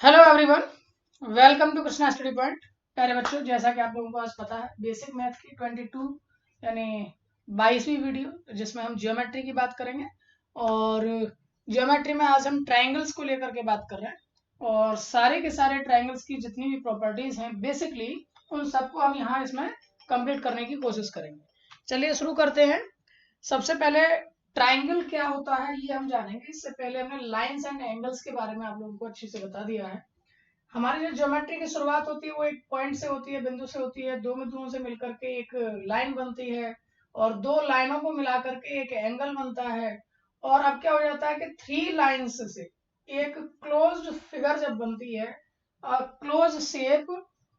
Hello everyone, welcome to Krishna study point. प्यारे बच्चों, जैसा कि आप लोगों को आज पता है, बेसिक मैथ की 22 यानी 22वीं वीडियो जिसमें हम ज्योमेट्री की बात करेंगे। और ज्योमेट्री में आज हम ट्रायंगल्स को लेकर के बात कर रहे हैं और सारे के सारे ट्रायंगल्स की जितनी भी प्रॉपर्टीज हैं बेसिकली उन सबको हम यहाँ इसमें कंप्लीट करने की कोशिश करेंगे। चलिए शुरू करते हैं। सबसे पहले ट्राइंगल क्या होता है ये हम जानेंगे। इससे पहले हमने लाइंस एंड एंगल्स के बारे में आप लोगों को अच्छे से बता दिया है। हमारी जो ज्योमेट्री की शुरुआत होती है वो एक पॉइंट से होती है, बिंदु से होती है। दो बिंदुओं से मिलकर के एक लाइन बनती है और दो लाइनों को मिलाकर के एक एंगल बनता है। और अब क्या हो जाता है कि थ्री लाइंस से एक क्लोज्ड फिगर जब बनती है, क्लोज शेप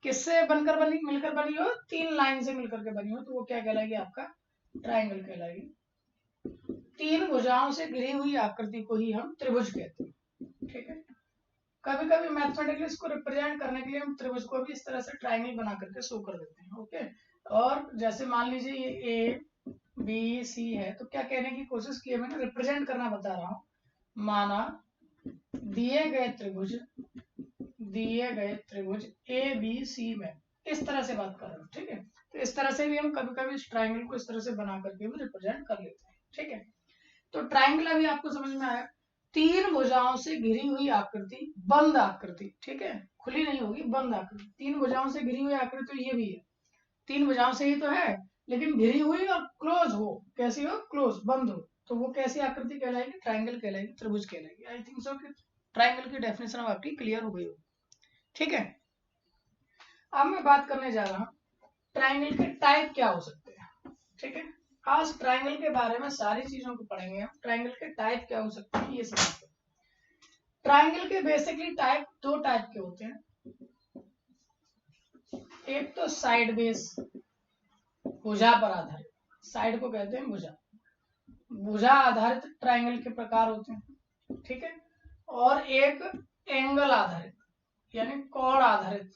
किससे बनकर बनी, मिलकर बनी हो, तीन लाइन से मिलकर के बनी हो, तो वो क्या कहलाएगी, आपका ट्राइंगल कहलाएगी। तीन भुजाओं से घिरी हुई आकृति को ही हम त्रिभुज कहते हैं। ठीक है। कभी कभी मैथमेटिकली इसको रिप्रेजेंट करने के लिए हम त्रिभुज को भी इस तरह से ट्राइंगल बना करके शो कर देते हैं। ओके। और जैसे मान लीजिए ये ए बी सी है, तो क्या कहने की कोशिश की है मैंने, रिप्रेजेंट करना बता रहा हूं। माना दिए गए त्रिभुज ए बी सी में इस तरह से बात कर रहे हैं। ठीक है। तो इस तरह से भी हम कभी कभी इस ट्राइंगल को इस तरह से बना करके भी रिप्रेजेंट कर लेते हैं। ठीक है। तो ट्राइंगल अभी आपको समझ में आया। तीन भुजाओं से घिरी हुई आकृति, बंद आकृति। ठीक है। खुली नहीं होगी, बंद आकृति। तीन भुजाओं से घिरी हुई आकृति तो ये भी है, तीन भुजाओं से ही तो है, लेकिन घिरी हुई और क्लोज हो। कैसी हो? क्लोज, बंद हो। तो वो कैसी आकृति कहलाएगी? ट्राइंगल कहलाएगी, त्रिभुज कहलाएगी। आई थिंक सो कि ट्राइंगल की डेफिनेशन अब आपकी क्लियर हो गई हो। ठीक है। अब मैं बात करने जा रहा हूँ ट्राइंगल के टाइप क्या हो सकते हैं। ठीक है। आज ट्राइंगल के बारे में सारी चीजों को पढ़ेंगे हम। ट्राइंगल के टाइप क्या हो सकते हैं ये समझते हैं। ट्राइंगल के बेसिकली टाइप दो टाइप के होते हैं। एक तो साइड बेस, भुजा पर आधारित, साइड को कहते हैं भुजा, भुजा आधारित ट्राइंगल के प्रकार होते हैं। ठीक है। और एक एंगल आधारित यानी कोण आधारित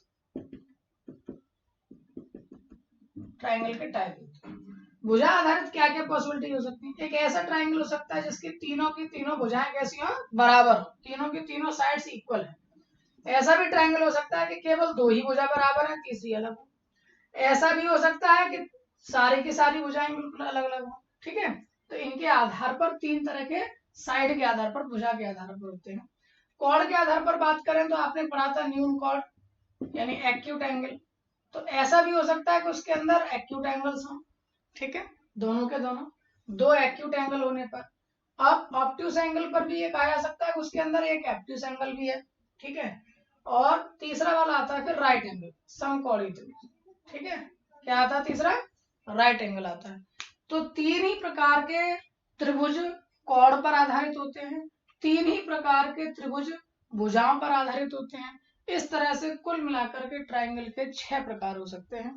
ट्राइंगल के टाइप होते हैं। भुजा आधारित क्या क्या पॉसिबिलिटी हो सकती है? एक ऐसा ट्राइंगल हो सकता है जिसकी तीनों की तीनों भुजाएं कैसी हो? बराबर हो, तीनों की तीनों साइड्स इक्वल है। ऐसा भी ट्राइंगल हो सकता है कि केवल दो ही भुजा बराबर है, तीसरी अलग हो। ऐसा भी हो सकता है कि सारी की सारी भुजाएं बिल्कुल अलग अलग हो। ठीक है। तो इनके आधार पर तीन तरह के, साइड के आधार पर, भुजा के आधार पर होते हैं। कोण के आधार पर बात करें तो आपने पढ़ा था न्यून कोण यानी एक्यूट एंगल। तो ऐसा भी हो सकता है कि उसके अंदर एक्यूट एंगल्स हो। ठीक है। दोनों के दोनों, दो एक्यूट एंगल होने पर। अब ऑब्ट्यूस एंगल पर भी ये कहा जा सकता है कि उसके अंदर एक ऑब्ट्यूस एंगल भी है। ठीक है। और तीसरा वाला आता है फिर राइट एंगल, समकोणीय त्रिभुज। ठीक है। क्या आता है तीसरा? राइट एंगल आता है। तो तीन ही प्रकार के त्रिभुज कोण पर आधारित होते हैं, तीन ही प्रकार के त्रिभुज भुजाओं पर आधारित होते हैं। इस तरह से कुल मिलाकर के ट्राइंगल के 6 प्रकार हो सकते हैं।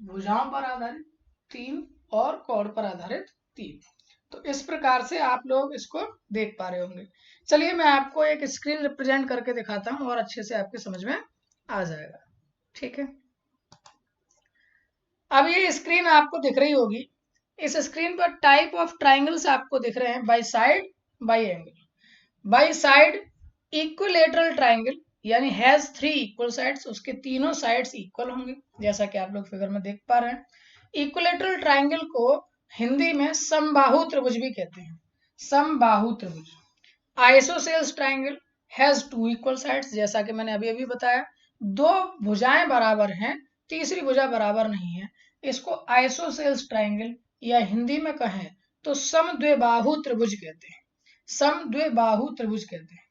भुजाओं पर आधारित 3 और कोण पर आधारित 3। तो इस प्रकार से आप लोग इसको देख पा रहे होंगे। चलिए मैं आपको एक स्क्रीन रिप्रेजेंट करके दिखाता हूं और अच्छे से आपके समझ में आ जाएगा। ठीक है। अब ये स्क्रीन आपको दिख रही होगी। इस स्क्रीन पर टाइप ऑफ ट्राइंगल्स आपको दिख रहे हैं, by side, bye angle. By side equilateral triangle यानी हैज थ्री इक्वल साइड्स, उसके तीनों साइड्स इक्वल होंगे जैसा कि आप लोग फिगर में देख पा रहे हैं। इक्विलेटरल ट्राइंगल को हिंदी में समबाहु त्रिभुज भी कहते हैं, समबाहु त्रिभुज। Isosceles triangle has two equal sides, जैसा कि मैंने अभी अभी बताया, दो भुजाएं बराबर हैं, तीसरी भुजा बराबर नहीं है। इसको आइसोसेल्स ट्राइंगल या हिंदी में कहें तो समद्विबाहु त्रिभुज कहते हैं, समद्विबाहु त्रिभुज कहते हैं।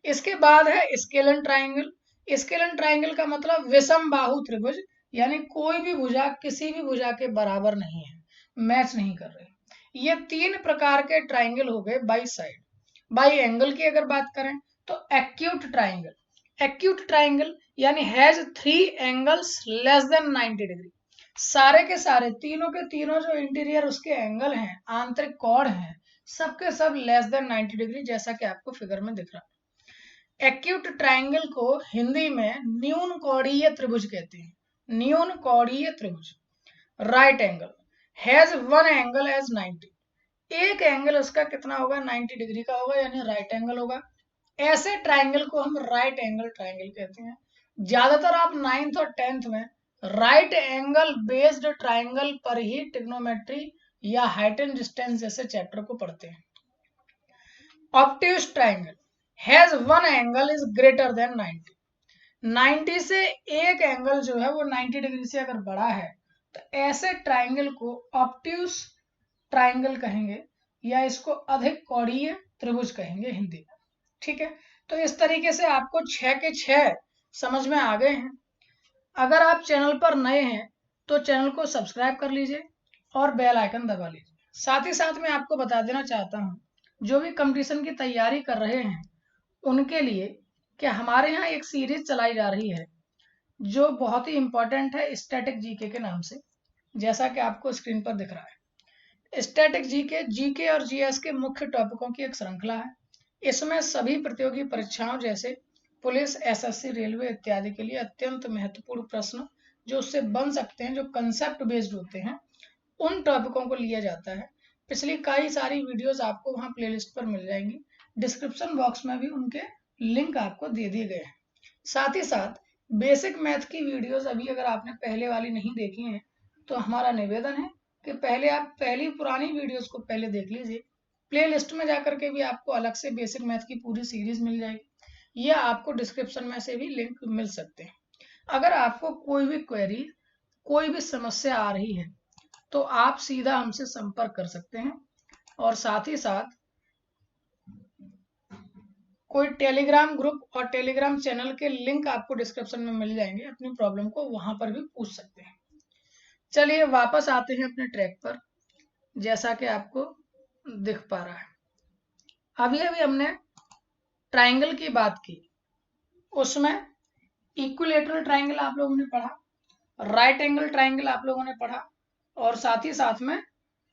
इसके बाद है स्केलन ट्राइंगल। स्केलन ट्राइंगल का मतलब विषम बाहु त्रिभुज, यानी कोई भी भुजा किसी भी भुजा के बराबर नहीं है, मैच नहीं कर रहे। ये तीन प्रकार के ट्राइंगल हो गए बाई साइड। बाई एंगल की अगर बात करें तो एक्यूट ट्राइंगल, एक्यूट ट्राइंगल यानी has three angles less than 90 degree. सारे के सारे, तीनों के तीनों जो इंटीरियर उसके एंगल हैं, आंतरिक कोण हैं, सबके सब लेस देन 90 डिग्री, जैसा कि आपको फिगर में दिख रहा है। एक्यूट ट्राइंगल को हिंदी में न्यून कोणीय त्रिभुज कहते हैं, न्यून कोणीय त्रिभुज। Right angle has one angle as 90, एक एंगल उसका कितना होगा? 90 डिग्री का होगा, यानी राइट एंगल होगा। ऐसे ट्राइंगल को हम राइट एंगल ट्राइंगल कहते हैं। ज्यादातर आप 9th और 10th में राइट एंगल बेस्ड ट्राइंगल पर ही ट्रिग्नोमेट्री या हाइट एंड डिस्टेंस जैसे चैप्टर को पढ़ते हैं। Obtuse triangle has one angle is greater than 90 से एक एंगल जो है वो 90 डिग्री से अगर बड़ा है तो ऐसे ट्राइंगल को ऑब्ट्यूज ट्राइंगल कहेंगे, या इसको अधिक कोणीय त्रिभुज कहेंगे हिंदी में। ठीक है, तो इस तरीके से आपको 6 के 6 समझ में आ गए हैं। अगर आप चैनल पर नए हैं तो चैनल को सब्सक्राइब कर लीजिए और बेल आइकन दबा लीजिए। साथ ही साथ मैं आपको बता देना चाहता हूँ, जो भी कंपटीशन की तैयारी कर रहे हैं उनके लिए कि हमारे यहाँ एक सीरीज चलाई जा रही है जो बहुत ही इंपॉर्टेंट है, स्टैटिक जीके के नाम से, जैसा कि आपको स्क्रीन पर दिख रहा है। स्टैटिक जीके और जीएस के मुख्य टॉपिकों की एक श्रृंखला है। इसमें सभी प्रतियोगी परीक्षाओं जैसे पुलिस, एसएससी, रेलवे इत्यादि के लिए अत्यंत महत्वपूर्ण प्रश्न जो उससे बन सकते हैं, जो कंसेप्ट बेस्ड होते हैं, उन टॉपिकों को लिया जाता है। पिछली कई सारी वीडियोस आपको वहाँ प्लेलिस्ट पर मिल जाएंगी। डिस्क्रिप्शन बॉक्स में भी उनके लिंक आपको दे दिए गए हैं। साथ ही साथ बेसिक मैथ की वीडियोस अभी अगर आपने पहले वाली नहीं देखी हैं तो हमारा निवेदन है कि पहले आप पहली पुरानी वीडियोस को पहले देख लीजिए। प्ले लिस्ट में जाकर के भी आपको अलग से बेसिक मैथ की पूरी सीरीज मिल जाएगी, या आपको डिस्क्रिप्शन में से भी लिंक मिल सकते हैं। अगर आपको कोई भी क्वेरी, कोई भी समस्या आ रही है तो आप सीधा हमसे संपर्क कर सकते हैं, और साथ ही साथ कोई टेलीग्राम ग्रुप और टेलीग्राम चैनल के लिंक आपको डिस्क्रिप्शन में मिल जाएंगे। अपनी प्रॉब्लम को वहां पर भी पूछ सकते हैं। चलिए वापस आते हैं अपने ट्रैक पर, जैसा कि आपको दिख पा रहा है। अभी अभी हमने ट्राइंगल की बात की, उसमें इक्विलेटरल ट्राइंगल आप लोगों ने पढ़ा, राइट एंगल ट्राइंगल आप लोगों ने पढ़ा, और साथ ही साथ में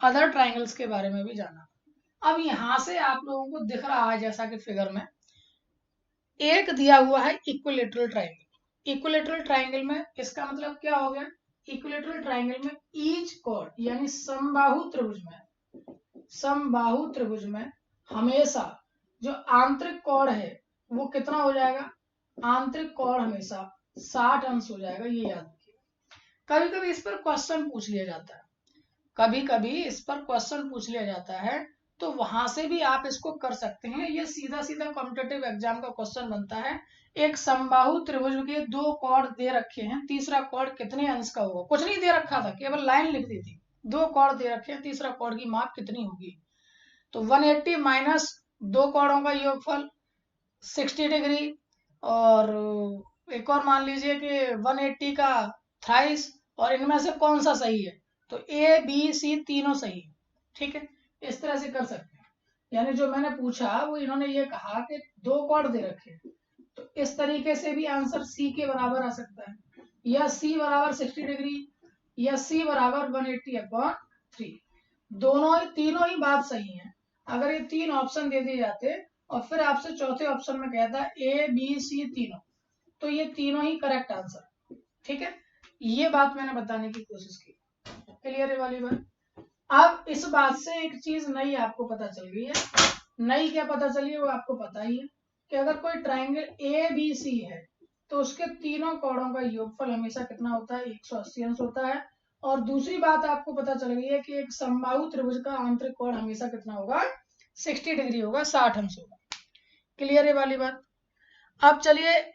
अदर ट्राइंगल्स के बारे में भी जाना। अब यहां से आप लोगों को दिख रहा है जैसा कि फिगर में एक दिया हुआ है इक्विलेटरल ट्राइंगल। इक्विलेटरल ट्राइंगल में इसका मतलब क्या हो गया, इक्विलेटरल ट्राइंगल में ईच कोण यानी समबाहु त्रिभुज में हमेशा जो आंतरिक कोण है वो कितना हो जाएगा, आंतरिक कोण हमेशा 60 अंश हो जाएगा। ये याद रखिए। कभी कभी इस पर क्वेश्चन पूछ लिया जाता है, कभी कभी इस पर क्वेश्चन पूछ लिया जाता है, तो वहां से भी आप इसको कर सकते हैं। ये सीधा सीधा कॉम्पिटेटिव एग्जाम का क्वेश्चन बनता है। एक समबाहु त्रिभुज के दो कोण दे रखे हैं, तीसरा कोण कितने अंश का होगा, कुछ नहीं दे रखा था, केवल लाइन लिख दी थी। दो कोण दे रखे हैं, तीसरा कोण की माप कितनी होगी, तो 180 माइनस दो कोणों का योगफल 60 डिग्री, और एक और मान लीजिए कि 180 का थ्राइस, और इनमें से कौन सा सही है, तो ए बी सी तीनों सही है। ठीक है, इस तरह से कर सकते हैं। यानी जो मैंने पूछा वो इन्होंने ये कहा कि दो कोण दे रखे हैं, तो इस तरीके से भी आंसर सी के बराबर आ सकता है, या सी बराबर 60 डिग्री, या सी बराबर 180/3। दोनों ही, तीनों ही बात सही है। अगर ये तीन ऑप्शन दे दिए जाते और फिर आपसे चौथे ऑप्शन में कहता ए बी सी तीनों, तो ये तीनों ही करेक्ट आंसर। ठीक है, ये बात मैंने बताने की कोशिश की। क्लियर है वाली बात। अब इस बात से एक चीज नई आपको पता चल गई है। नई क्या पता चली है वो आपको पता ही है कि अगर कोई ट्राइंगल ए बी सी है तो उसके तीनों कोणों का योगफल हमेशा कितना होता है, 180 अंश होता है। और दूसरी बात आपको पता चल गई है कि एक समबाहु त्रिभुज का आंतरिक कोण हमेशा कितना होगा, 60 डिग्री होगा, 60 अंश होगा। क्लियर है वाली बात। अब चलिए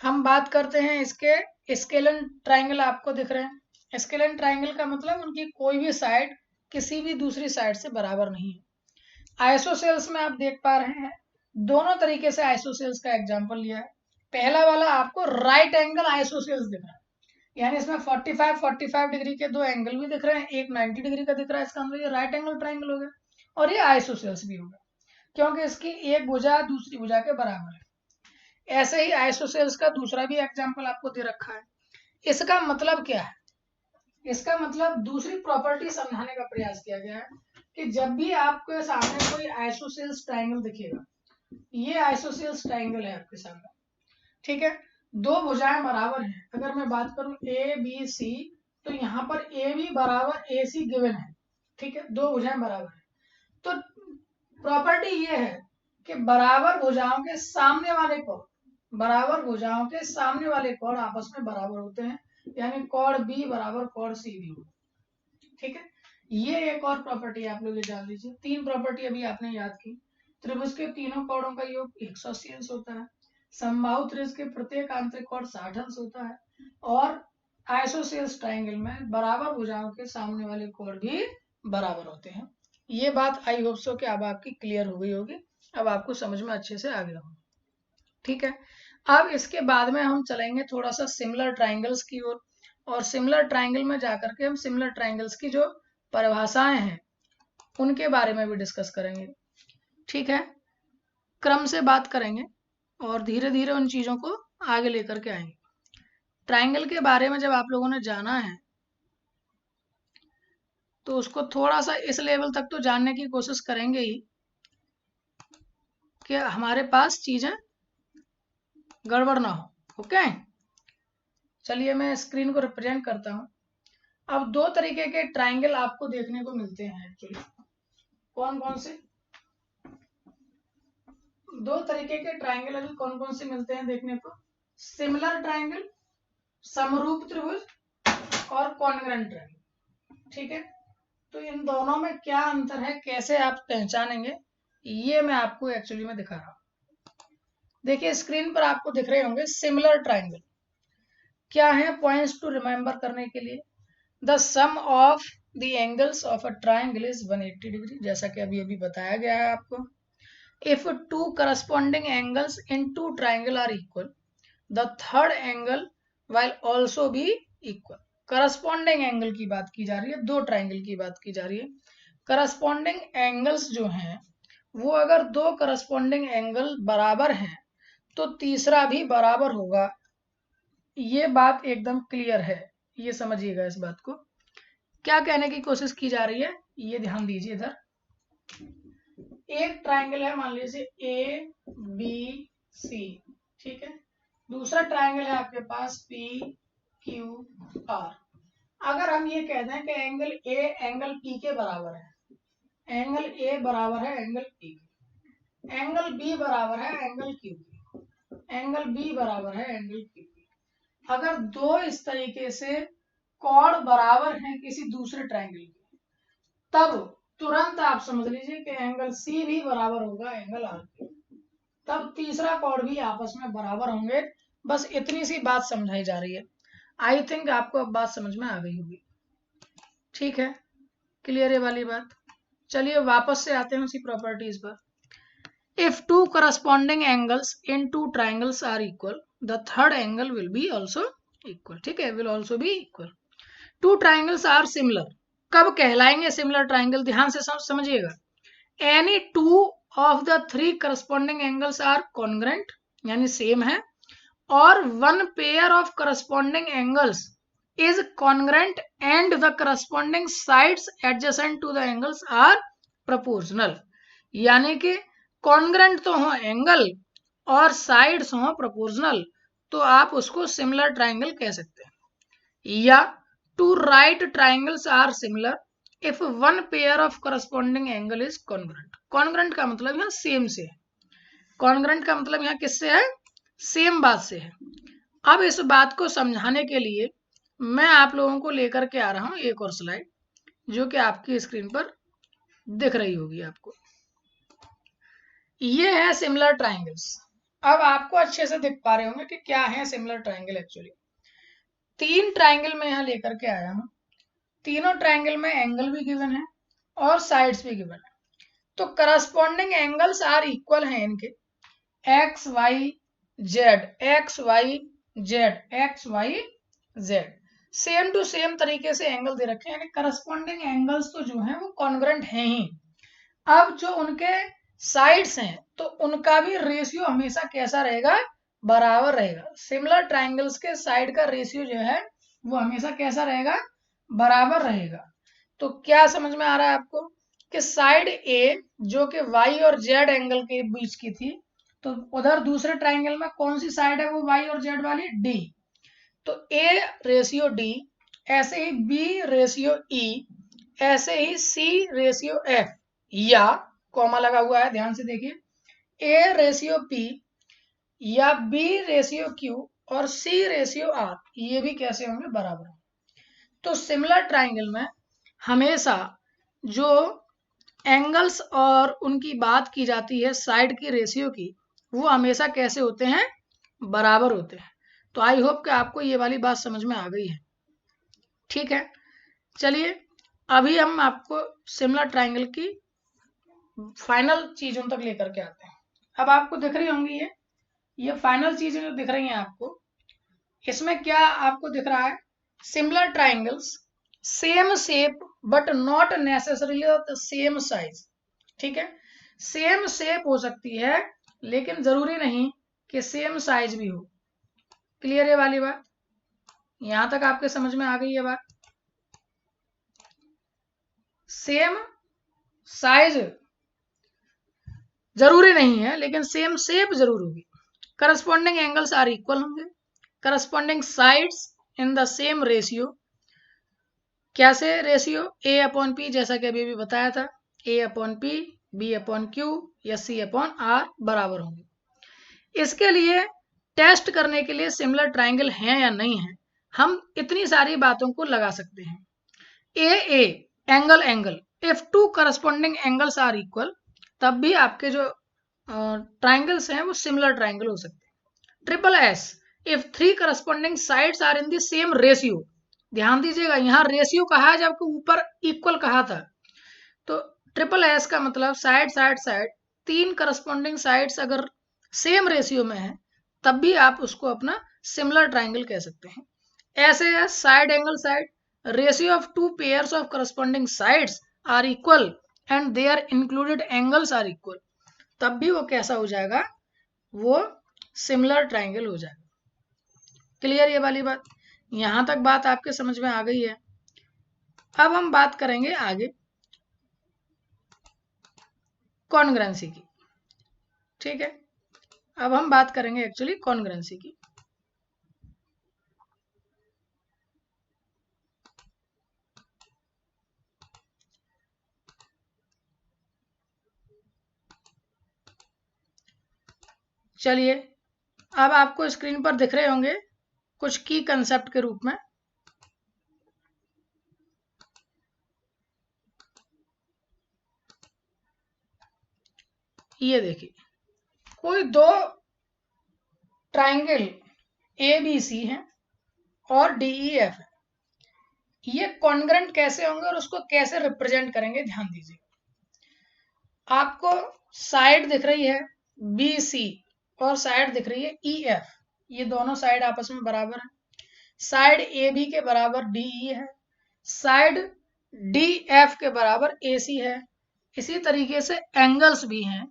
हम बात करते हैं इसके स्केलन ट्राइंगल आपको दिख रहे हैं। स्केलन ट्राइंगल का मतलब उनकी कोई भी साइड किसी भी दूसरी साइड से बराबर नहीं है। आइसोसेल्स में आप देख पा रहे हैं, दोनों तरीके से आइसोसेल्स का एग्जांपल लिया है। पहला वाला आपको राइट एंगल आइसोसेल्स दिख रहा है, यानी इसमें 45 डिग्री के दो एंगल भी दिख रहे हैं, एक 90 डिग्री का दिख रहा है, इसका मतलब ये राइट एंगल ट्राइंगल हो गया, और ये आइसोसेल्स भी होगा क्योंकि इसकी एक भुजा दूसरी भुजा के बराबर है। ऐसे ही आइसोसेल्स का दूसरा भी एग्जांपल आपको दे रखा है। इसका मतलब क्या है, इसका मतलब दूसरी प्रॉपर्टी समझाने का प्रयास किया गया है कि जब भी आपके सामने कोई आइसोसेल्स ट्राइंगल दिखेगा, ये आइसोसेल्स ट्राइंगल है आपके सामने, ठीक है, दो भुजाएं बराबर हैं। अगर मैं बात करूं ए बी सी, तो यहाँ पर ए बी बराबर ए सी गिवन है, ठीक है, दो भुजाएं बराबर है। तो प्रॉपर्टी ये है कि बराबर भुजाओं के सामने वाले कोण, बराबर भुजाओं के सामने वाले कोण आपस में बराबर होते हैं, यानी कोण बी बराबर कोण सी भी होगा। ठीक है, ये एक और प्रॉपर्टी आप लोग जान लीजिए। 3 प्रॉपर्टी अभी आपने याद की। त्रिभुज के तीनों कोणों का योग 180 अंश होता है, समबाहु त्रिभुज के प्रत्येक आंतरिक कोण 60 अंश होता है, और आइसोसेल्स ट्रायंगल में बराबर भुजाओं के सामने वाले कोण भी बराबर होते हैं। ये बात आई होप सो कि अब आपकी क्लियर हो गई होगी, अब आपको समझ में अच्छे से आ गया होगा। ठीक है, अब इसके बाद में हम चलेंगे थोड़ा सा सिमिलर ट्रायंगल्स की ओर, और सिमिलर ट्रायंगल में जाकर के हम सिमिलर ट्रायंगल्स की जो परिभाषाएं हैं उनके बारे में भी डिस्कस करेंगे। ठीक है, क्रम से बात करेंगे और धीरे धीरे उन चीजों को आगे लेकर के आएंगे। ट्रायंगल के बारे में जब आप लोगों ने जाना है तो उसको थोड़ा सा इस लेवल तक तो जानने की कोशिश करेंगे ही कि हमारे पास चीजें गड़बड़ ना हो। ओके, चलिए मैं स्क्रीन को रिप्रेजेंट करता हूं। अब 2 तरीके के ट्रायंगल आपको देखने को मिलते हैं एक्चुअली। कौन कौन से 2 तरीके के ट्रायंगल अभी कौन कौन से मिलते हैं देखने को? सिमिलर ट्रायंगल, समरूप त्रिभुज, और कॉन्ग्रुएंट ट्रायंगल। ठीक है, तो इन दोनों में क्या अंतर है, कैसे आप पहचानेंगे, ये मैं आपको एक्चुअली में दिखा रहा हूं। देखिए स्क्रीन पर आपको दिख रहे होंगे सिमिलर ट्रायंगल। क्या है पॉइंट्स टू रिमेंबर करने के लिए? The sum of the angles of a triangle is 180 degree, जैसा कि अभी अभी बताया गया है आपको। If 2 corresponding angles in 2 triangle are equal, the third angle will also be equal. Corresponding angle की बात की जा रही है, 2 ट्रायंगल की बात की जा रही है। करस्पॉन्डिंग एंगल्स जो हैं वो अगर 2 करस्पॉन्डिंग एंगल बराबर हैं तो तीसरा भी बराबर होगा। ये बात एकदम क्लियर है, ये समझिएगा इस बात को। क्या कहने की कोशिश की जा रही है ये ध्यान दीजिए। इधर एक ट्रायंगल है, मान लीजिए ए बी सी, ठीक है। दूसरा ट्रायंगल है आपके पास पी क्यू आर। अगर हम ये कहते हैं कि एंगल ए एंगल पी के बराबर है, एंगल ए बराबर है एंगल पी के, एंगल बी बराबर है एंगल क्यू के, एंगल बी बराबर है एंगल क्यू के। अगर दो इस तरीके से कोण बराबर हैं किसी दूसरे ट्रायंगल के, तब तुरंत आप समझ लीजिए कि एंगल सी भी बराबर होगा एंगल आर के, तब तीसरा कोण भी आपस में बराबर होंगे। बस इतनी सी बात समझाई जा रही है। आई थिंक आपको अब बात समझ में आ गई होगी। ठीक है, क्लियर है वाली बात। चलिए वापस से आते हैं उसी प्रॉपर्टीज पर। If 2 corresponding angles in 2 triangles are equal, the third angle will be also equal. ठीक है, will also be equal. 2 triangles are similar. कब कहलाएंगे सिमिलर ट्राइंगल? ध्यान से समझिएगा। Any 2 of the 3 corresponding angles are congruent, यानी same है, और 1 pair of corresponding angles is congruent and the corresponding sides adjacent to the angles are proportional. यानी कि कॉन्ग्रेंट तो हो एंगल और साइड्स हो प्रोपोर्शनल, तो आप उसको सिमिलर ट्रायंगल कह सकते हैं। या 2 right triangles are similar if 1 pair of corresponding angle is congruent. Congruent का मतलब यहाँ सेम से है, कॉन्ग्रेंट का मतलब यहाँ किससे है? सेम बात से है। अब इस बात को समझाने के लिए मैं आप लोगों को लेकर के आ रहा हूं एक और स्लाइड, जो कि आपकी स्क्रीन पर दिख रही होगी आपको। ये है सिमिलर ट्रायंगल्स। अब आपको अच्छे से दिख पा रहे होंगे कि क्या है सिमिलर ट्रायंगल। एक्चुअली 3 ट्रायंगल में यहाँ लेकर के आया हूं। तीनों ट्रायंगल में एंगल भी गिवन है और साइड्स भी गिवन है। तो करस्पॉन्डिंग एंगल्स आर इक्वल हैं इनके, X Y Z, X Y Z, X Y Z, same to same तरीके से एंगल दे रखे हैं, यानी करस्पॉन्डिंग एंगल्स तो जो है वो कॉन्ग्रुएंट हैं ही। अब जो उनके साइड्स हैं तो उनका भी रेशियो हमेशा कैसा रहेगा? बराबर रहेगा। सिमिलर ट्रायंगल्स के साइड का रेशियो जो है वो हमेशा कैसा रहेगा? बराबर रहेगा। तो क्या समझ में आ रहा है आपको कि साइड ए जो कि वाई और जेड एंगल के बीच की थी, तो उधर दूसरे ट्रायंगल में कौन सी साइड है वो वाई और जेड वाली? डी। तो ए रेशियो डी, ऐसे ही बी रेशियो ई, ऐसे ही सी रेशियो एफ, या कॉमा लगा हुआ है ध्यान से देखिए, A रेशियो P या B रेशियो Q और C रेशियो R, ये भी कैसे होंगे, बराबर। तो सिमिलर ट्राइंगल में हमेशा जो एंगल्स और उनकी बात की जाती है साइड की रेशियो की, वो हमेशा कैसे होते हैं, बराबर होते हैं। तो आई होप कि आपको ये वाली बात समझ में आ गई है। ठीक है, चलिए अभी हम आपको सिमिलर ट्राइंगल की फाइनल चीजों तक लेकर के आते हैं। अब आपको दिख रही होंगी ये फाइनल चीजें जो दिख रही हैं आपको, इसमें क्या आपको दिख रहा है, similar triangles same shape but not necessarily the same size. ठीक है, सेम शेप हो सकती है लेकिन जरूरी नहीं कि सेम साइज भी हो। क्लियर है वाली बात, यहां तक आपके समझ में आ गई है बात। सेम साइज जरूरी नहीं है लेकिन सेम शेप जरूर होगी। करस्पॉन्डिंग एंगल्स आर इक्वल होंगे, corresponding sides in the same ratio. कैसे रेशियो, ए अपॉन पी, जैसा कि अभी भी बताया था, A upon P, B upon Q या सी अपॉन आर बराबर होंगे। इसके लिए टेस्ट करने के लिए सिमिलर ट्राइंगल है या नहीं है, हम इतनी सारी बातों को लगा सकते हैं। A angle angle, if two corresponding angles are equal, तब भी आपके जो ट्राइंगल्स हैं वो सिमिलर ट्राइंगल हो सकते हैं। Triple S, if three corresponding sides are in the same ratio. ध्यान दीजिएगा, यहाँ रेशियो कहा है जबकि ऊपर इक्वल कहा था। तो ट्रिपल एस का मतलब साइड साइड साइड, तीन करस्पॉन्डिंग साइड्स अगर सेम रेशियो में है तब भी आप उसको अपना सिमिलर ट्राइंगल कह सकते हैं। ऐसे है side angle side, ratio of two pairs of corresponding sides are equal and their included angles are equal, तब भी वो कैसा हो जाएगा, वो सिमिलर ट्राइंगल हो जाएगा। क्लियर ये वाली बात, यहां तक बात आपके समझ में आ गई है। अब हम बात करेंगे आगे कॉन्ग्रुएंसी की। ठीक है, अब हम बात करेंगे एक्चुअली कॉन्ग्रुएंसी की। चलिए, अब आपको स्क्रीन पर दिख रहे होंगे कुछ की कंसेप्ट के रूप में। ये देखिए, कोई दो ट्राइंगल ए बी सी है और डी ई एफ है, ये कॉन्ग्रुएंट कैसे होंगे और उसको कैसे रिप्रेजेंट करेंगे, ध्यान दीजिए। आपको साइड दिख रही है बी सी और साइड दिख रही है ई एफ, ये दोनों साइड आपस में बराबर है। साइड ए बी के बराबर डी ई है, साइड डी एफ के बराबर ए सी है। इसी तरीके से एंगल्स भी हैं,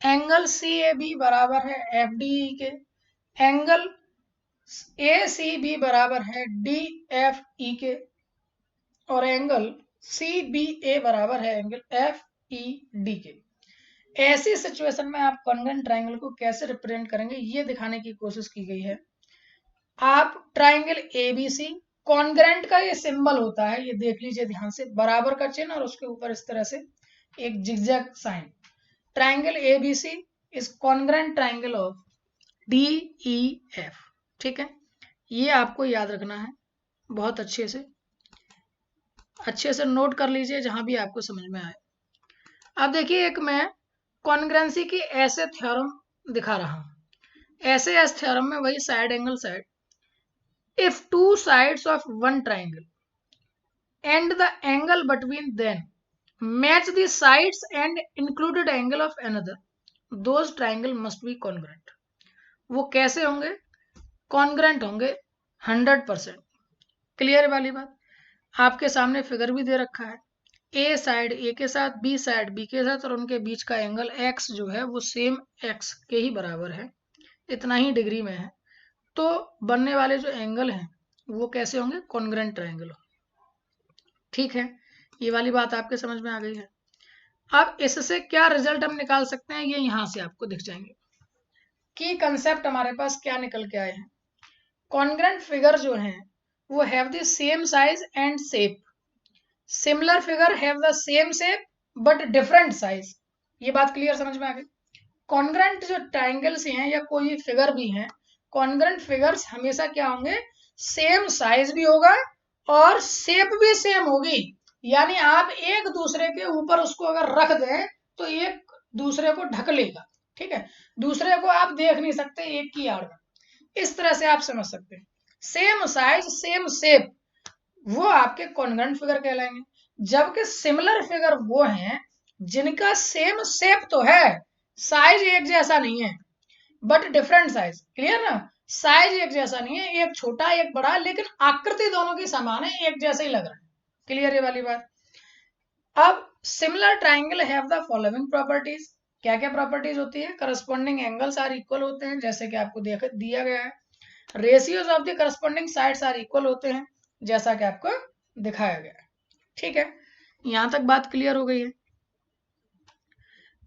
एंगल सी ए बी बराबर है एफ डी ई के, एंगल ए सी बी बराबर है डी एफ ई के, और एंगल सी बी ए बराबर है एंगल एफ ई डी के। ऐसी सिचुएशन में आप कॉन्ग्रुएंट ट्राइंगल को कैसे रिप्रेजेंट करेंगे ये दिखाने की कोशिश की गई है। आप ट्राइंगल एबीसी, कॉन्ग्रुएंट का ये सिंबल होता है, ये देख लीजिए ध्यान से, बराबर का चिन्ह और उसके ऊपर इस तरह से एक zigzag sign. Triangle ABC is congruent triangle of D E F. ठीक है, ये आपको याद रखना है, बहुत अच्छे से नोट कर लीजिए जहां भी आपको समझ में आए। अब देखिए, एक मैं कॉन्ग्रुएंसी की ऐसे थ्योरम दिखा रहा हूं, ऐसे एस थ्योरम में वही side angle side, if two sides of one triangle and the angle between them match the sides and included angle of another, those triangle must be congruent। वो कैसे होंगे, कॉन्ग्रुएंट होंगे 100%। क्लियर वाली बात, आपके सामने फिगर भी दे रखा है, ए साइड ए के साथ, बी साइड बी के साथ, और उनके बीच का एंगल एक्स जो है वो सेम एक्स के ही बराबर है, इतना ही डिग्री में है। तो बनने वाले जो एंगल हैं वो कैसे होंगे, कॉन्ग्रुएंट ट्राइंगल होंगे। ठीक है, ये वाली बात आपके समझ में आ गई है। अब इससे क्या रिजल्ट हम निकाल सकते हैं, ये यहां से आपको दिख जाएंगे। की कंसेप्ट हमारे पास क्या निकल के आए हैं, कॉन्ग्रुएंट फिगर जो हैं वो have the same size and shape, similar figure have the same shape but different size. ये बात क्लियर समझ में आ गई। कॉन्ग्रेंट जो ट्राइंगल्स हैं या कोई फिगर भी हैं, कॉन्ग्रेंट फिगर्स हमेशा क्या होंगे, सेम साइज भी होगा और शेप भी सेम होगी। यानी आप एक दूसरे के ऊपर उसको अगर रख दें तो एक दूसरे को ढक लेगा, ठीक है, दूसरे को आप देख नहीं सकते एक की आड़ में। इस तरह से आप समझ सकते हैं, सेम साइज सेम शेप, वो आपके कॉन्ग्रेंट फिगर कहलाएंगे। जबकि सिमिलर फिगर वो हैं जिनका सेम शेप तो है, साइज एक जैसा नहीं है, बट डिफरेंट साइज। क्लियर ना, साइज एक जैसा नहीं है, एक छोटा एक बड़ा, लेकिन आकृति दोनों की समान है, एक जैसे ही लग रहा है। क्लियर ये वाली बात। अब similar triangle have the following properties, क्या क्या प्रॉपर्टीज होती है, करस्पॉन्डिंग एंगल्स आर इक्वल होते हैं, जैसे कि आपको दिया गया है। Ratios of the corresponding sides are equal होते हैं, जैसा कि आपको दिखाया गया है। ठीक है, यहां तक बात क्लियर हो गई है।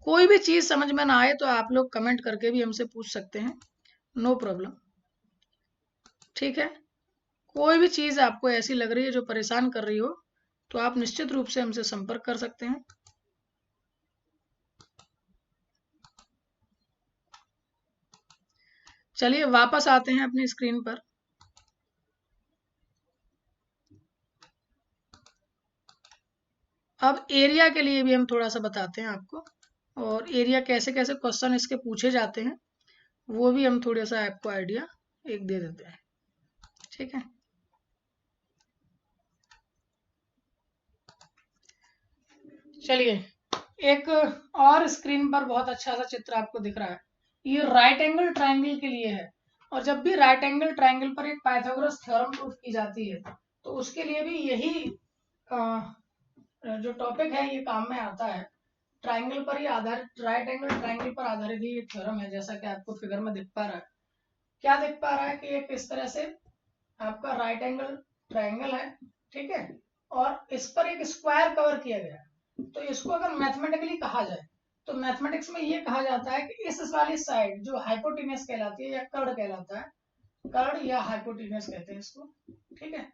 कोई भी चीज समझ में ना आए तो आप लोग कमेंट करके भी हमसे पूछ सकते हैं, नो प्रॉब्लम। ठीक है, कोई भी चीज आपको ऐसी लग रही है जो परेशान कर रही हो तो आप निश्चित रूप से हमसे संपर्क कर सकते हैं। चलिए वापस आते हैं अपनी स्क्रीन पर। अब एरिया के लिए भी हम थोड़ा सा बताते हैं आपको, और एरिया कैसे कैसे क्वेश्चन इसके पूछे जाते हैं वो भी हम थोड़ा सा आपको आइडिया एक दे देते हैं। ठीक है, चलिए एक और स्क्रीन पर बहुत अच्छा सा चित्र आपको दिख रहा है, ये राइट एंगल ट्राइंगल के लिए है। और जब भी राइट एंगल ट्राइंगल पर एक पाइथागोरस थ्योरम प्रूफ की जाती है तो उसके लिए भी यही जो टॉपिक है ये काम में आता है। ट्राइंगल पर ही आधारित, राइट एंगल ट्राइंगल पर आधारित ही ये थ्योरम है, जैसा कि आपको फिगर में दिख पा रहा है। क्या दिख पा रहा है कि एक इस तरह से आपका राइट एंगल ट्राइंगल है, ठीक है, और इस पर एक स्क्वायर कवर किया गया है। तो इसको अगर मैथमेटिकली कहा जाए तो मैथमेटिक्स में ये कहा जाता है कि इस वाली साइड जो हाइपोटेन्यूस कहलाती है या कर्ड कहलाता है, कर्ड या हाइपोटेन्यूस कहते हैं इसको। ठीक है,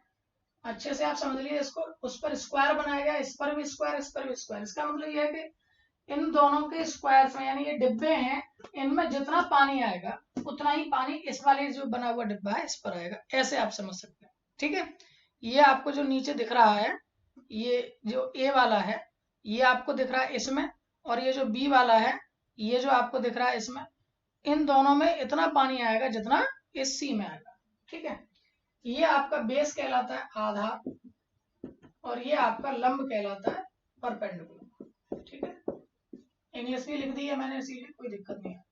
अच्छे से आप समझ लीजिए इसको, उस पर स्क्वायर बनाया गया, इस पर भी स्क्वायर, इस पर भी स्क्वायर। इसका मतलब यह है कि इन दोनों के स्क्वायर में, यानी ये डिब्बे हैं, इनमें जितना पानी आएगा उतना ही पानी इस वाले जो बना हुआ डिब्बा है इस पर आएगा, ऐसे आप समझ सकते हैं। ठीक है, ये आपको जो नीचे दिख रहा है, ये जो ए वाला है ये आपको दिख रहा है इसमें, और ये जो बी वाला है ये जो आपको दिख रहा है इसमें, इन दोनों में इतना पानी आएगा जितना इस सी में आएगा। ठीक है, ये आपका बेस कहलाता है आधार, और ये आपका लंब कहलाता है परपेंडिकुलर। ठीक है, इंग्लिश भी लिख दी है मैंने इसीलिए, कोई दिक्कत नहीं है।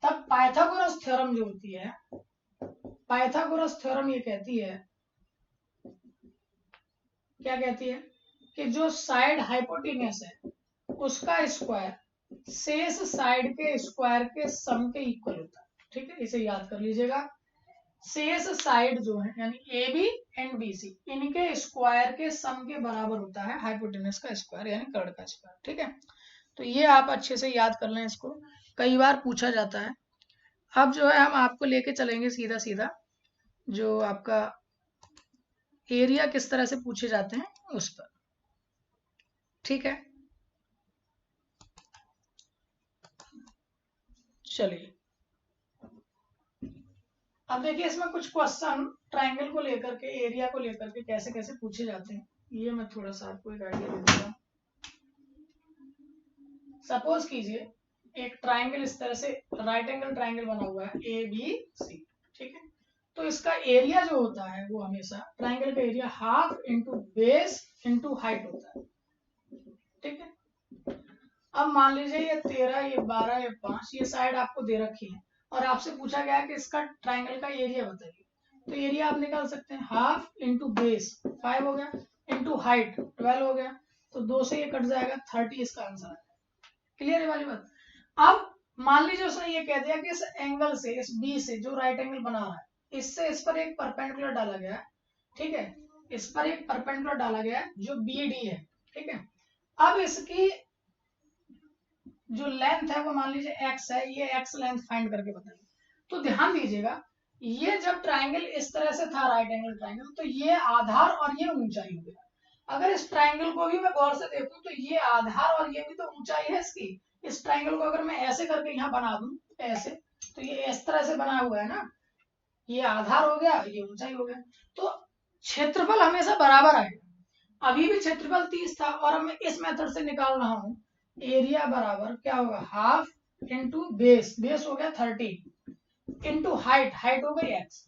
तब पाइथागोरस थ्योरम जो होती है, पाइथागोरस थ्योरम ये कहती है, क्या कहती है कि जो साइड हाइपोटेन्यूस है उसका स्क्वायर शेष साइड के स्क्वायर के सम के इक्वल होता है। ठीक है, इसे याद कर लीजिएगा, शेष साइड जो है यानी A B and B C, इनके स्क्वायर के सम के बराबर होता है हाइपोटेन्यूस का स्क्वायर यानी कर्ड का स्क्वायर। ठीक है, तो ये आप अच्छे से याद कर लें, इसको कई बार पूछा जाता है। अब जो है हम आपको लेके चलेंगे सीधा सीधा जो आपका एरिया किस तरह से पूछे जाते हैं उस पर। ठीक है, चलिए अब देखिए इसमें कुछ क्वेश्चन ट्राइंगल को लेकर के, एरिया को लेकर के कैसे कैसे पूछे जाते हैं, ये मैं थोड़ा सा आपको एक आइडिया दे देता हूँ। सपोज कीजिए एक ट्राइंगल इस तरह से राइट एंगल ट्राइंगल बना हुआ है ए बी सी। ठीक है, तो इसका एरिया जो होता है वो हमेशा ट्राइंगल का area half into base into height होता है। ठीक है, अब मान लीजिए ये 13, ये 12, ये 5, ये साइड आपको दे रखी है और आपसे पूछा गया कि इसका ट्राइंगल का एरिया बताइए। तो एरिया आप निकाल सकते हैं, हाफ इंटू बेस 5 हो गया, इंटू हाइट 12 हो गया, तो 2 से ये कट जाएगा 30, इसका आंसर है। क्लियर है वाली बात। अब मान लीजिए उसने ये कह दिया कि इस एंगल से, इस बी से जो राइट एंगल बना रहा है, इससे इस पर एक परपेंडिकुलर डाला गया है। ठीक है, इस पर एक परपेंडिकुलर डाला गया है जो बी डी है। ठीक है, अब इसकी जो लेंथ है वो मान लीजिए x है, ये x लेंथ फाइंड करके बताइए। तो ध्यान दीजिएगा, ये जब ट्राइंगल इस तरह से था राइट एंगल ट्राइंगल, तो ये आधार और ये ऊंचाई हो गया। अगर इस ट्राइंगल को भी मैं गौर से देखूं तो ये आधार और ये भी तो ऊंचाई है इसकी, इस ट्राइंगल को अगर मैं ऐसे करके यहाँ बना दूं ऐसे, तो ये इस तरह से बना हुआ है ना, ये आधार हो गया, ये ऊंचाई हो गया, तो क्षेत्रफल हमेशा बराबर आएगा। अभी भी क्षेत्रफल 30 था और अब मैं इस मेथड से निकाल रहा हूं, एरिया बराबर क्या होगा, हाफ इंटू बेस, बेस हो गया 30 इंटू हाइट, हाइट हो गई x,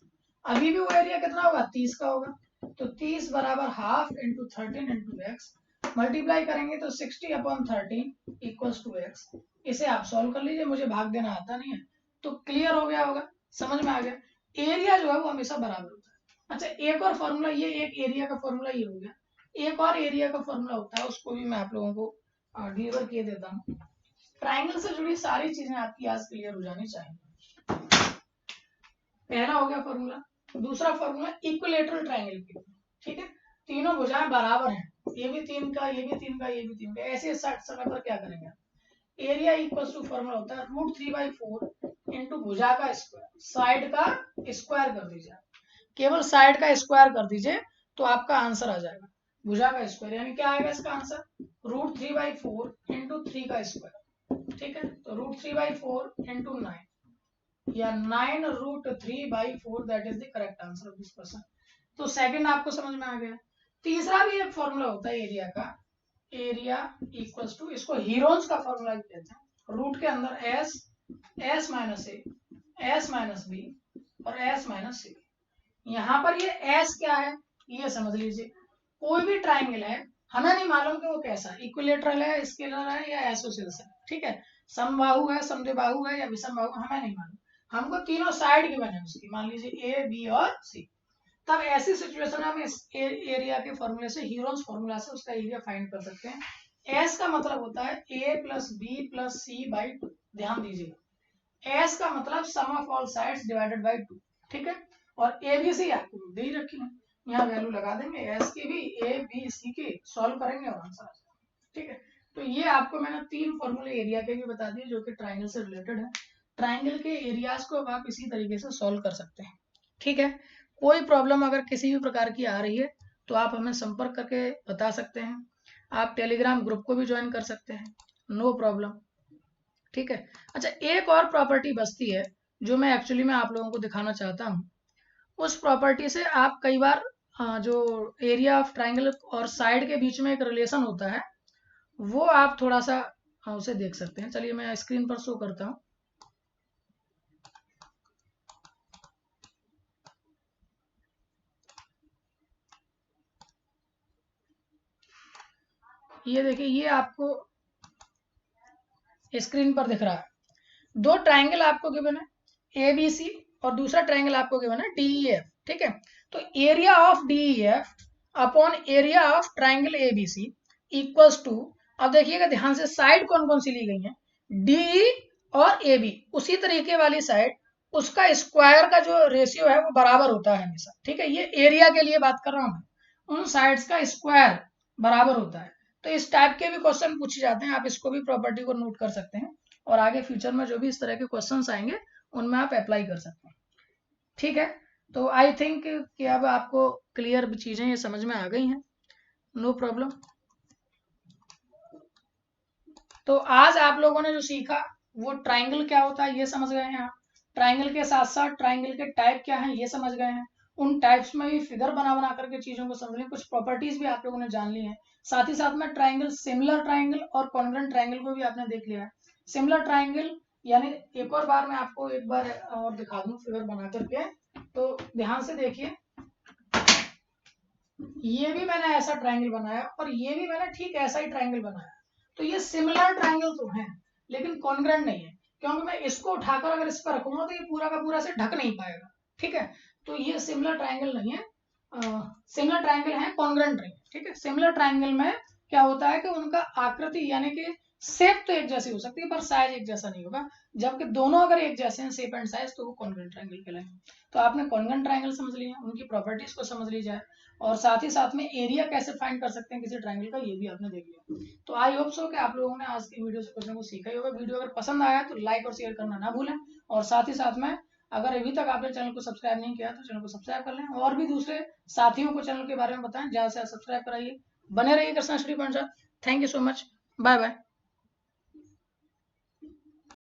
अभी भी वो एरिया कितना होगा 30 का होगा, तो 30 बराबर half into 13 into x, multiply करेंगे तो 60/13 इक्वल्स टू एक्स। इसे आप सॉल्व कर लीजिए, मुझे भाग देना आता नहीं है, तो क्लियर हो गया होगा, समझ में आ गया। एरिया जो है वो हमेशा बराबर होता है। अच्छा, एक और फॉर्मूला, ये एक एरिया का फॉर्मूला ये हो गया, एक और एरिया का फॉर्मूला होता है, उसको भी मैं आप लोगों को डिलीवर किए देता हूँ। ट्राइंगल से जुड़ी सारी चीजें आपकी आज क्लियर हो जानी चाहिए। पहला हो गया फॉर्मूला। दूसरा फॉर्मूला इक्विलेटरल ट्राइंगल की, ठीक है, तीनों भुजाएं बराबर हैं, ये भी 3 का, ये भी 3 का, ये भी 3 का, ऐसे समय पर क्या करेंगे, एरिया इक्वल टू फॉर्मूला होता है √3/4 इंटू भुजा का स्क्वायर, साइड का स्क्वायर कर दीजिए, केवल साइड का स्क्वायर कर दीजिए तो आपका आंसर आ जाएगा, भुजा का स्क्वायर, यानी क्या आएगा इसका आंसर, √3/4 इंटू 3 का स्क्वायर, ठीक है, तो √3/4 इंटू 9 या 9√3/4, that is the correct answer of this question. तो सेकंड आपको समझ में आ गया। तीसरा भी एक फॉर्मूला होता है एरिया का, एरिया इक्वल्स टू, इसको हीरोन्स का फॉर्मूला भी कहते हैं, रूट के अंदर एस, एस माइनस ए, एस माइनस बी और एस माइनस सी। यहाँ पर ये एस क्या है ये समझ लीजिए, कोई भी ट्राइंगल है, हमें नहीं मालूम कि वो कैसा, इक्विलेटरल है, स्केलर है या एसोसिएल्स है, ठीक है, समबाहु है, समद्विबाहु है या विषमबाहु, हमें नहीं मालूम, हमको तीनों साइड गिवन है उसकी, मान लीजिए ए बी और सी। तब ऐसी सिचुएशन में हम इस एरिया के फॉर्मूले से, हीरोन्स फॉर्मूला से उसका एरिया फाइंड कर सकते हैं। एस का मतलब होता है A plus B plus C by 2, ध्यान दीजिएगा, एस का मतलब sum of all sides divided by 2, ठीक है, और ए बी सी आपको दे ही रखी है, यहाँ वैल्यू लगा देंगे एस की भी, ए बी सी की, सॉल्व करेंगे और आंसर आ जाएगा, ठीक है। तो ये आपको मैंने 3 फॉर्मूले एरिया के भी बता दिए जो कि ट्राइंगल से रिलेटेड है। ट्राइंगल के एरियाज को आप इसी तरीके से सॉल्व कर सकते हैं, ठीक है। कोई प्रॉब्लम अगर किसी भी प्रकार की आ रही है तो आप हमें संपर्क करके बता सकते हैं, आप टेलीग्राम ग्रुप को भी ज्वाइन कर सकते हैं, नो प्रॉब्लम, ठीक है। अच्छा, एक और प्रॉपर्टी बचती है जो मैं एक्चुअली में आप लोगों को दिखाना चाहता हूँ, उस प्रॉपर्टी से आप कई बार जो एरिया ऑफ ट्राइंगल और साइड के बीच में एक रिलेशन होता है, वो आप थोड़ा सा उसे देख सकते हैं। चलिए मैं स्क्रीन पर शो करता हूँ। ये देखिए, ये आपको स्क्रीन पर दिख रहा है, दो ट्राइंगल आपको गिवन है ए बी सी और दूसरा ट्राइंगल आपको गिवन है डी ई एफ, ठीक है। तो area of D E F upon area of triangle A B C equals to, अब देखिएगा ध्यान से, साइड कौन कौन सी ली गई है, डी और ए बी, उसी तरीके वाली साइड, उसका स्क्वायर का जो रेशियो है वो बराबर होता है हमेशा, ठीक है। ये एरिया के लिए बात कर रहा हूं मैं, उन साइड्स का स्क्वायर बराबर होता है। तो इस टाइप के भी क्वेश्चन पूछे जाते हैं, आप इसको भी प्रॉपर्टी को नोट कर सकते हैं और आगे फ्यूचर में जो भी इस तरह के क्वेश्चंस आएंगे उनमें आप अप्लाई कर सकते हैं, ठीक है। तो आई थिंक कि अब आपको क्लियर चीजें ये समझ में आ गई हैं, नो प्रॉब्लम। तो आज आप लोगों ने जो सीखा वो ट्राइंगल क्या होता है ये समझ गए हैं आप, ट्राइंगल के साथ साथ ट्राइंगल के टाइप क्या हैं ये समझ गए हैं, उन टाइप्स में भी फिगर बना बना करके चीजों को समझ लें, कुछ प्रॉपर्टीज भी आप लोगों ने जान ली हैं, साथ ही साथ में ट्राइंगल, सिमिलर ट्राइंगल और कॉन्ग्रुएंट ट्राइंगल को भी आपने देख लिया है। सिमिलर ट्राइंगल यानी, एक और बार मैं आपको एक बार और दिखा दूं फिगर बना करके, तो ध्यान से देखिए, ये भी मैंने ऐसा ट्राइंगल बनाया और ये भी मैंने ठीक ऐसा ही ट्राइंगल बनाया, तो ये सिमिलर ट्राइंगल तो है लेकिन कॉन्ग्रुएंट नहीं है, क्योंकि मैं इसको उठाकर अगर इस पर रखूंगा तो ये पूरा का पूरा से ढक नहीं पाएगा, ठीक है। तो ये सिमिलर ट्राइंगल नहीं है, सिमिलर ट्राइंगल है, कॉन्ग्रुएंट नहीं, ठीक है। सिमिलर ट्राइंगल में क्या होता है कि उनका आकृति यानी कि शेप तो एक जैसी हो सकती है पर साइज एक जैसा नहीं होगा, जबकि दोनों अगर एक जैसे हैं शेप एंड साइज तो वो कॉन्ग्रुएंट ट्राइंगल कहलाएंगे। तो आपने कॉन्ग्रुएंट ट्राइंगल समझ लिया, उनकी प्रॉपर्टीज को समझ ली जाए और साथ ही साथ में एरिया कैसे फाइंड कर सकते हैं किसी ट्राइंगल का, ये भी आपने देख लिया। तो आई होप सो कि आप लोगों ने आज की वीडियो से कुछ ना कुछ सीखा ही होगा। वीडियो अगर पसंद आया तो लाइक और शेयर करना ना भूलें, और साथ ही साथ में अगर अभी तक आपने चैनल को सब्सक्राइब नहीं किया तो चैनल को सब्सक्राइब कर लें, और भी दूसरे साथियों को चैनल के बारे में बताएं, ज्यादा से ज्यादा सब्सक्राइब कराइए। बने रहिए Krishna study point. Thank you so much, bye bye.